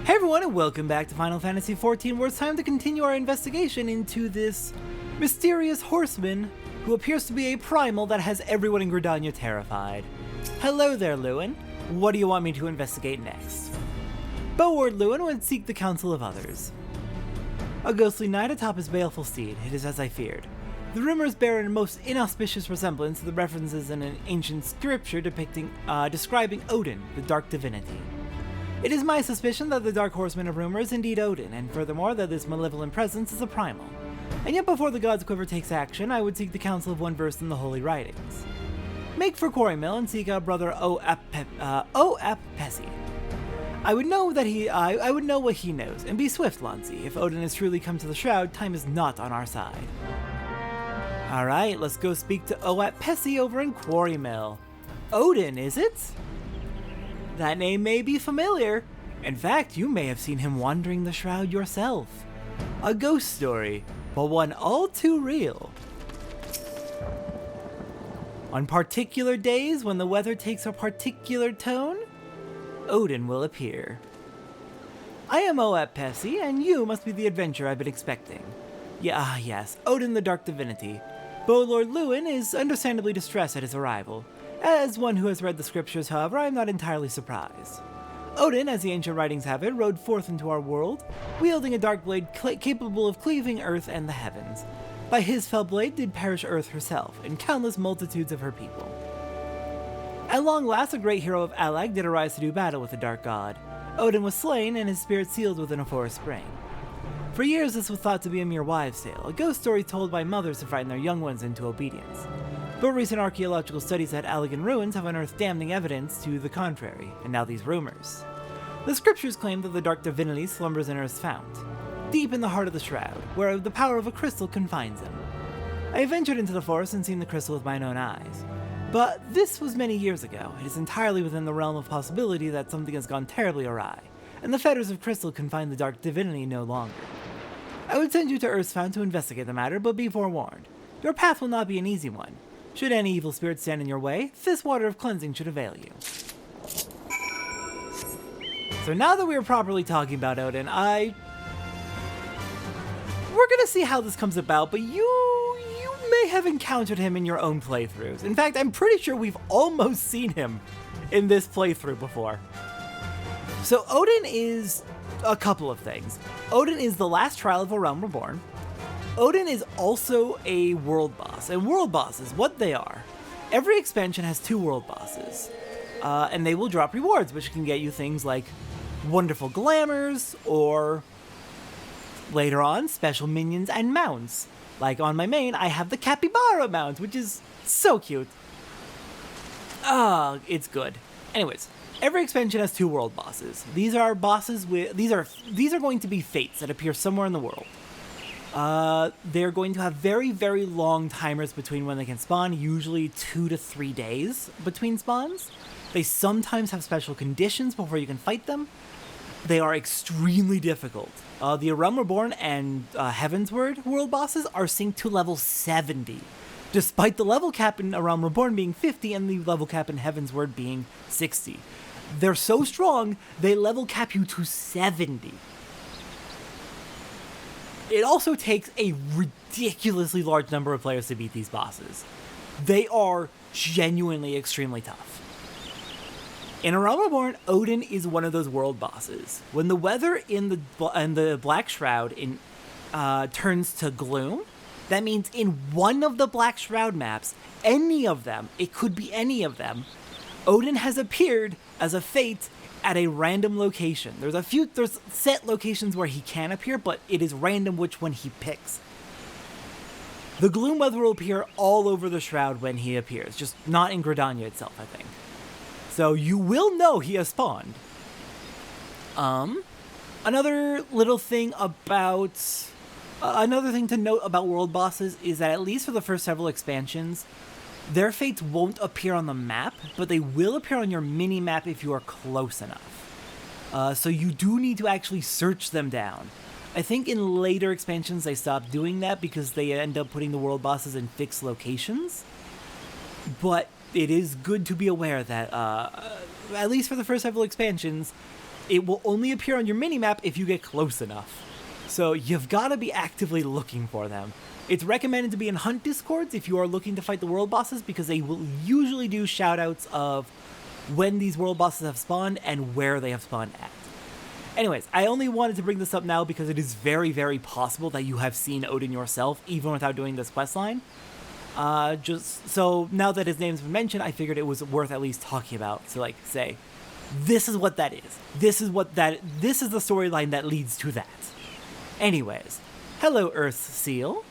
Hey everyone, and welcome back to Final Fantasy XIV, where it's time to continue our investigation into this mysterious horseman who appears to be a primal that has everyone in Gridania terrified. Hello there, Lewin. What do you want me to investigate next? Boward Lewin would seek the counsel of others. A ghostly knight atop his baleful steed, it is as I feared. The rumors bear a most inauspicious resemblance to the references in an ancient scripture describing Odin, the Dark Divinity. It is my suspicion that the Dark Horseman of Rumor is indeed Odin, and furthermore that this malevolent presence is a primal. And yet before the God's Quiver takes action, I would seek the counsel of one versed in the Holy Writings. Make for Quarry Mill and seek out Brother Pessy. I would know what he knows, and be swift, Lancy. If Odin has truly come to the Shroud, time is not on our side. Alright, let's go speak to Pessy over in Quarry Mill. Odin, is it? That name may be familiar. In fact, you may have seen him wandering the Shroud yourself. A ghost story, but one all too real. On particular days when the weather takes a particular tone, Odin will appear. I am Pessy, and you must be the adventurer I've been expecting. Yes, Odin the Dark Divinity. Lord Lewin is understandably distressed at his arrival. As one who has read the scriptures, however, I am not entirely surprised. Odin, as the ancient writings have it, rode forth into our world, wielding a dark blade capable of cleaving earth and the heavens. By his fell blade did perish earth herself, and countless multitudes of her people. At long last, a great hero of Allag did arise to do battle with the dark god. Odin was slain, and his spirit sealed within a forest spring. For years, this was thought to be a mere wives' tale, a ghost story told by mothers to frighten their young ones into obedience. But recent archaeological studies at Allagan ruins have unearthed damning evidence to the contrary, and now these rumors. The scriptures claim that the Dark Divinity slumbers in Earth's fount, deep in the heart of the Shroud, where the power of a crystal confines him. I have ventured into the forest and seen the crystal with my own eyes. But this was many years ago. It is entirely within the realm of possibility that something has gone terribly awry, and the fetters of crystal confine the Dark Divinity no longer. I would send you to Earth's fount to investigate the matter, but be forewarned. Your path will not be an easy one. Should any evil spirit stand in your way, this water of cleansing should avail you. So now that we are properly talking about Odin, we're gonna see how this comes about, but you may have encountered him in your own playthroughs. In fact, I'm pretty sure we've almost seen him in this playthrough before. So Odin is a couple of things. Odin is the last trial of a realm reborn. Odin is also a world boss, and world bosses, what they are. Every expansion has 2 world bosses, and they will drop rewards, which can get you things like wonderful glamours, or later on, special minions and mounts. Like on my main, I have the Capybara mount, which is so cute. It's good. Anyways, every expansion has 2 world bosses. These are bosses these are going to be fates that appear somewhere in the world. They're going to have very, very long timers between when they can spawn, usually 2 to 3 days between spawns. They sometimes have special conditions before you can fight them. They are extremely difficult. The Realm Reborn and Heavensward world bosses are synced to level 70, despite the level cap in Realm Reborn being 50 and the level cap in Heavensward being 60. They're so strong, they level cap you to 70. It also takes a ridiculously large number of players to beat these bosses. They are genuinely extremely tough. In A Realm Reborn, Odin is one of those world bosses. When the weather in the Black Shroud turns to gloom, that means in one of the Black Shroud maps, any of them, it could be any of them, Odin has appeared as a fate at a random location. There's set locations where he can appear, but it is random which one he picks. The gloom weather will appear all over the Shroud when he appears, just not in Gridania itself, I think. So you will know he has spawned. Another thing to note about world bosses is that at least for the first several expansions, their fates won't appear on the map, but they will appear on your mini-map if you are close enough. So you do need to actually search them down. I think in later expansions they stopped doing that because they end up putting the world bosses in fixed locations. But it is good to be aware that, at least for the first several expansions, it will only appear on your minimap if you get close enough. So you've got to be actively looking for them. It's recommended to be in hunt discords if you are looking to fight the world bosses, because they will usually do shoutouts of when these world bosses have spawned and where they have spawned at. Anyways, I only wanted to bring this up now because it is very, very possible that you have seen Odin yourself, even without doing this questline. Just so now that his name's been mentioned, I figured it was worth at least talking about. So like, say, this is what that is. This is the storyline that leads to that. Anyways, hello Earth's Seal.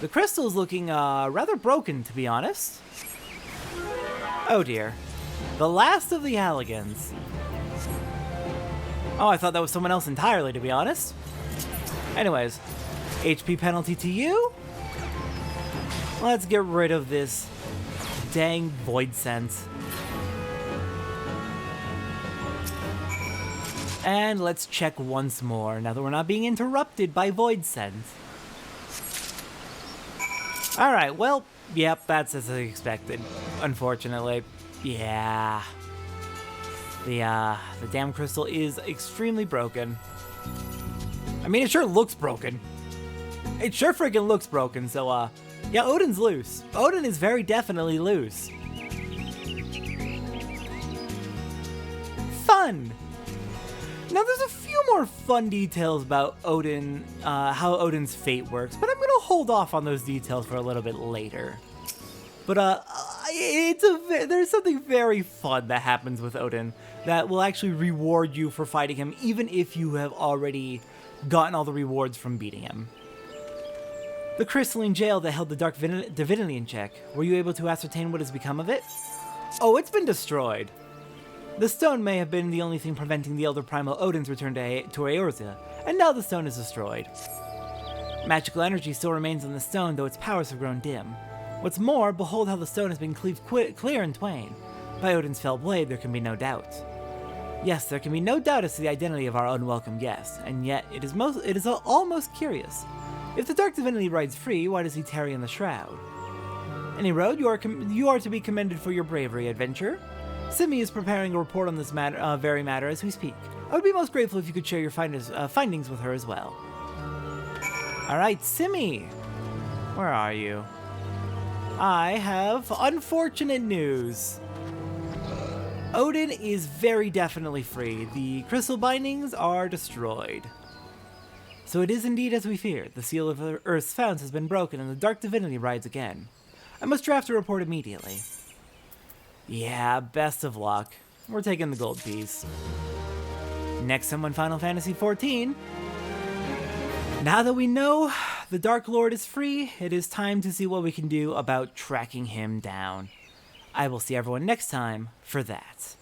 The crystal is looking rather broken, to be honest. Oh dear. The last of the Alligans. Oh, I thought that was someone else entirely, to be honest. Anyways, HP penalty to you. Let's get rid of this dang void sense. And let's check once more, now that we're not being interrupted by void sense. Alright, well, yep, that's as expected, unfortunately. Yeah. The damn crystal is extremely broken. I mean, it sure looks broken. It sure freaking looks broken, so, yeah, Odin's loose. Odin is very definitely loose. Fun! Now, there's a few more fun details about Odin, how Odin's fate works, but I'm gonna hold off on those details for a little bit later. But, there's something very fun that happens with Odin that will actually reward you for fighting him, even if you have already gotten all the rewards from beating him. The crystalline jail that held the Dark Divinity in check, were you able to ascertain what has become of it? Oh, it's been destroyed. The stone may have been the only thing preventing the Elder Primal Odin's return to Eorzea, and now the stone is destroyed. Magical energy still remains on the stone, though its powers have grown dim. What's more, behold how the stone has been cleaved clear in twain. By Odin's fell blade, there can be no doubt. Yes, there can be no doubt as to the identity of our unwelcome guest, and yet it is almost curious. If the Dark Divinity rides free, why does he tarry in the shroud? Any road, you are to be commended for your bravery, adventurer. Simi is preparing a report on this very matter as we speak. I would be most grateful if you could share your findings with her as well. Alright, Simi! Where are you? I have unfortunate news. Odin is very definitely free. The crystal bindings are destroyed. So it is indeed as we feared. The seal of Earth's founts has been broken and the Dark Divinity rides again. I must draft a report immediately. Yeah, best of luck. We're taking the gold piece. Next time on Final Fantasy XIV. Now that we know the Dark Lord is free, it is time to see what we can do about tracking him down. I will see everyone next time for that.